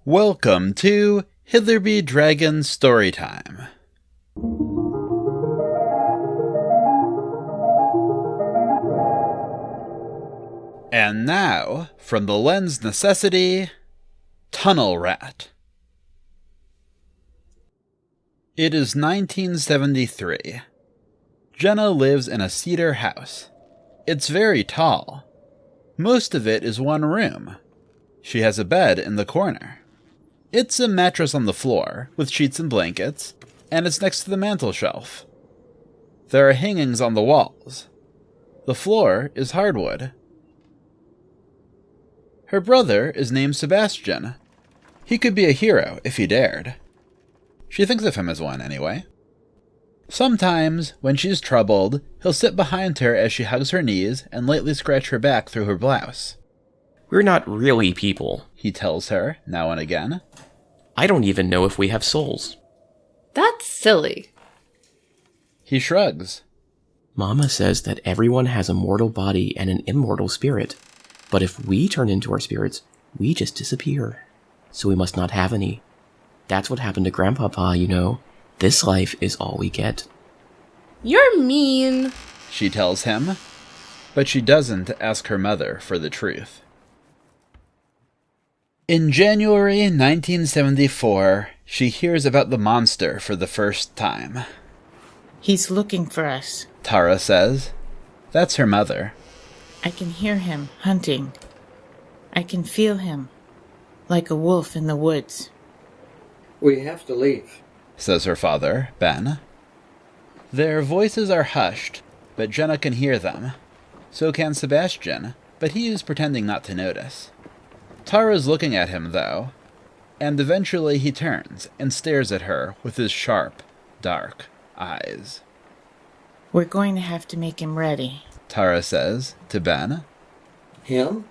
Welcome to Hitherby Dragon Storytime. And now, from the Lens Necessity, Tunnel Rat. It is 1973. Jenna lives in a cedar house. It's very tall. Most of it is one room. She has a bed in the corner. It's a mattress on the floor, with sheets and blankets, and it's next to the mantel shelf. There are hangings on the walls. The floor is hardwood. Her brother is named Sebastien. He could be a hero if he dared. She thinks of him as one, anyway. Sometimes, when she's troubled, he'll sit behind her as she hugs her knees and lightly scratch her back through her blouse. We're not really people, He tells her, now and again. I don't even know if we have souls. That's silly. He shrugs. Mama says that everyone has a mortal body and an immortal spirit. But if we turn into our spirits, we just disappear. So we must not have any. That's what happened to Grandpapa, you know. This life is all we get. You're mean, She tells him. But she doesn't ask her mother for the truth. In January 1974, she hears about the monster for the first time. He's looking for us. Tara says. That's her mother. I can hear him hunting. I can feel him, like a wolf in the woods. We have to leave, Says her father, Ben. Their voices are hushed, but Jenna can hear them. So can Sebastien, but he is pretending not to notice. Tara's looking at him, though, and eventually he turns and stares at her with his sharp, dark eyes. We're going to have to make him ready. Tara says to Ben. Him?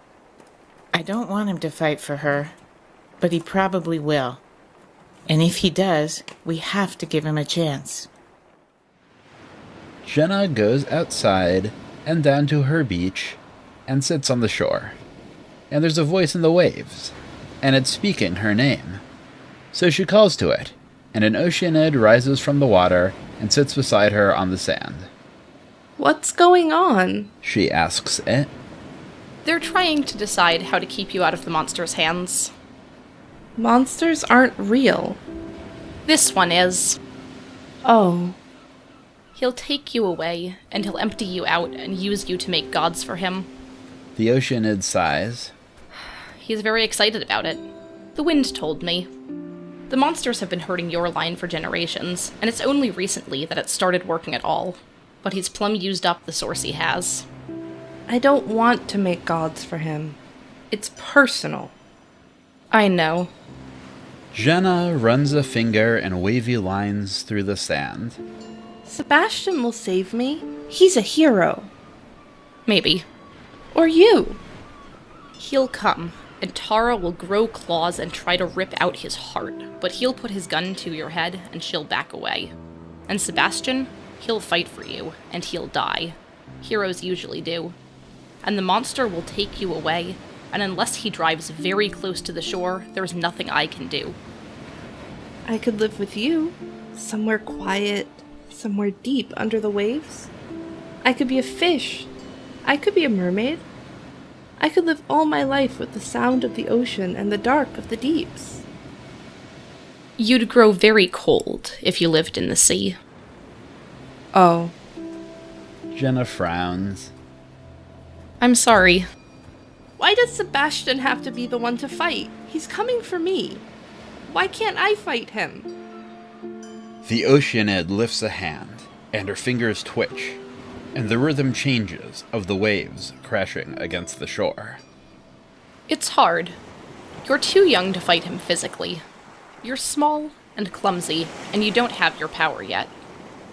I don't want him to fight for her, but he probably will. And if he does, we have to give him a chance. Jenna goes outside and down to her beach and sits on the shore. And there's a voice in the waves, and it's speaking her name. So she calls to it, and an oceanid rises from the water and sits beside her on the sand. what's going on? She asks it. They're trying to decide how to keep you out of the monster's hands. Monsters aren't real. This one is. Oh. He'll take you away, and he'll empty you out and use you to make gods for him. The oceanid sighs. He's very excited about it. The wind told me. The monsters have been hurting your line for generations, and it's only recently that it started working at all. But he's plumb used up the source he has. I don't want to make gods for him. It's personal. I know. Jenna runs a finger in wavy lines through the sand. Sebastien will save me. He's a hero. Maybe. Or you. He'll come, and Tara will grow claws and try to rip out his heart, but he'll put his gun to your head and she'll back away. And Sebastien, he'll fight for you, and he'll die. Heroes usually do. And the monster will take you away, and unless he drives very close to the shore, there's nothing I can do. I could live with you. Somewhere quiet, somewhere deep under the waves. I could be a fish. I could be a mermaid. I could live all my life with the sound of the ocean and the dark of the deeps. You'd grow very cold if you lived in the sea. Oh. Jenna frowns. I'm sorry. Why does Sebastien have to be the one to fight? He's coming for me. Why can't I fight him? The oceanid lifts a hand, and her fingers twitch, and the rhythm changes of the waves crashing against the shore. It's hard. You're too young to fight him physically. You're small and clumsy, and you don't have your power yet.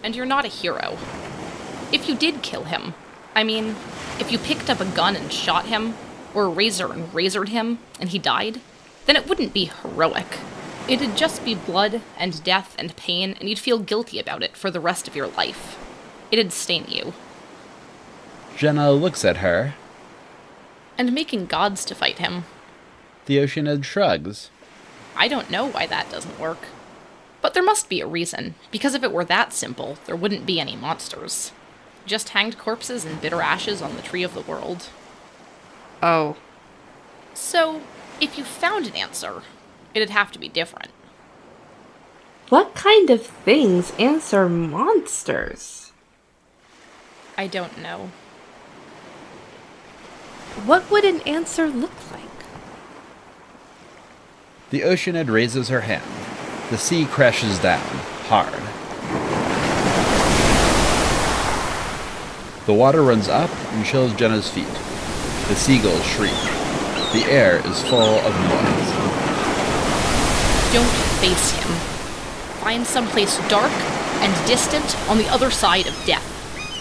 And you're not a hero. If you did kill him, I mean, if you picked up a gun and shot him, or a razor and razored him, and he died, then it wouldn't be heroic. It'd just be blood and death and pain, and you'd feel guilty about it for the rest of your life. It'd stain you. Jenna looks at her. And making gods to fight him. The oceanid shrugs. I don't know why that doesn't work. But there must be a reason, because if it were that simple, there wouldn't be any monsters. Just hanged corpses and bitter ashes on the tree of the world. Oh. So, if you found an answer, it'd have to be different. What kind of things answer monsters? I don't know. What would an answer look like? The oceanid raises her hand. The sea crashes down, hard. The water runs up and chills Jenna's feet. The seagulls shriek. The air is full of noise. Don't face him. Find someplace dark and distant on the other side of death.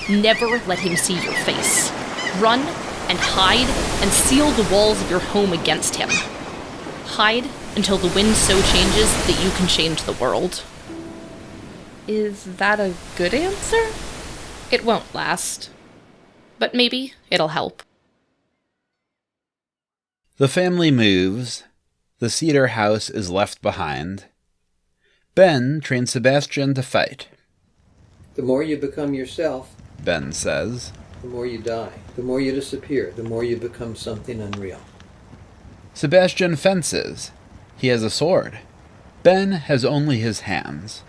Never let him see your face. Run and hide and seal the walls of your home against him. Hide until the wind so changes that you can change the world. Is that a good answer? It won't last. But maybe it'll help. The family moves. The cedar house is left behind. Ben trains Sebastien to fight. The more you become yourself, Ben says. the more you die. The more you disappear, the more you become something unreal. Sebastien fences. He has a sword. Ben has only his hands.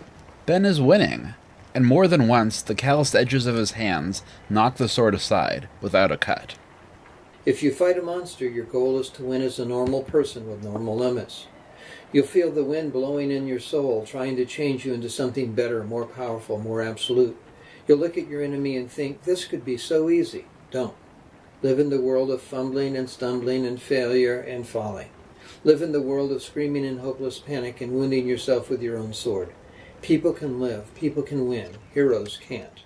Ben is winning, and more than once the calloused edges of his hands knock the sword aside without a cut. If you fight a monster, your goal is to win as a normal person with normal limits. You'll feel the wind blowing in your soul, trying to change you into something better, more powerful, more absolute. You'll look at your enemy and think, this could be so easy. Don't. Live in the world of fumbling and stumbling and failure and folly. Live in the world of screaming in hopeless panic and wounding yourself with your own sword. People can live. People can win. Heroes can't.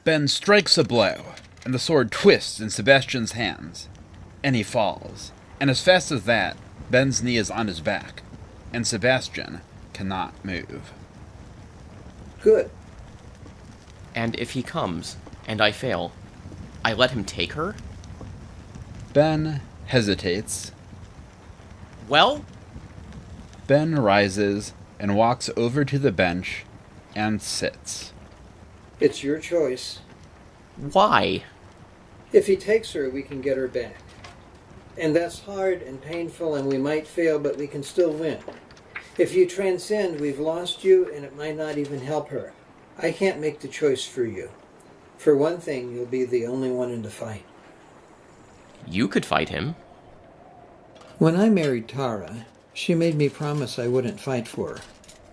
Ben strikes a blow, and the sword twists in Sebastian's hands, and he falls. And as fast as that, Ben's knee is on his back, and Sebastien cannot move. Good. And if he comes, and I fail, I let him take her? Ben hesitates. Well? Ben rises and walks over to the bench and sits. It's your choice. Why? If he takes her, we can get her back. And that's hard and painful, and we might fail, but we can still win. If you transcend, we've lost you, and it might not even help her. I can't make the choice for you. For one thing, you'll be the only one in the fight. You could fight him. When I married Tara, she made me promise I wouldn't fight for her.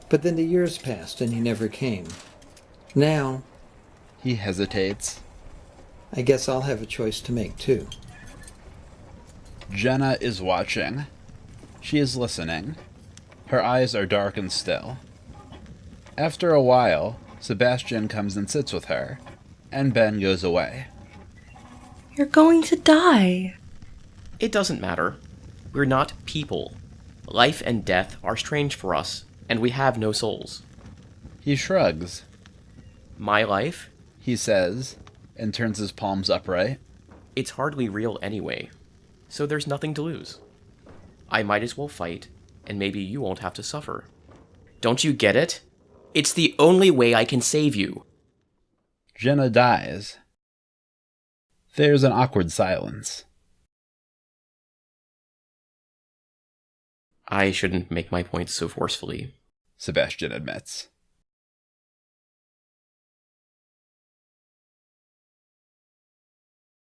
But then the years passed, and he never came. Now, He hesitates. I guess I'll have a choice to make, too. Jenna is watching. She is listening. Her eyes are dark and still. After a while, Sebastien comes and sits with her, and Ben goes away. You're going to die. It doesn't matter. We're not people. Life and death are strange for us, and we have no souls. He shrugs. My life? He says, and turns his palms upright. It's hardly real anyway, so there's nothing to lose. I might as well fight, and maybe you won't have to suffer. Don't you get it? It's the only way I can save you. Jenna dies. There's an awkward silence. I shouldn't make my points so forcefully. Sebastien admits.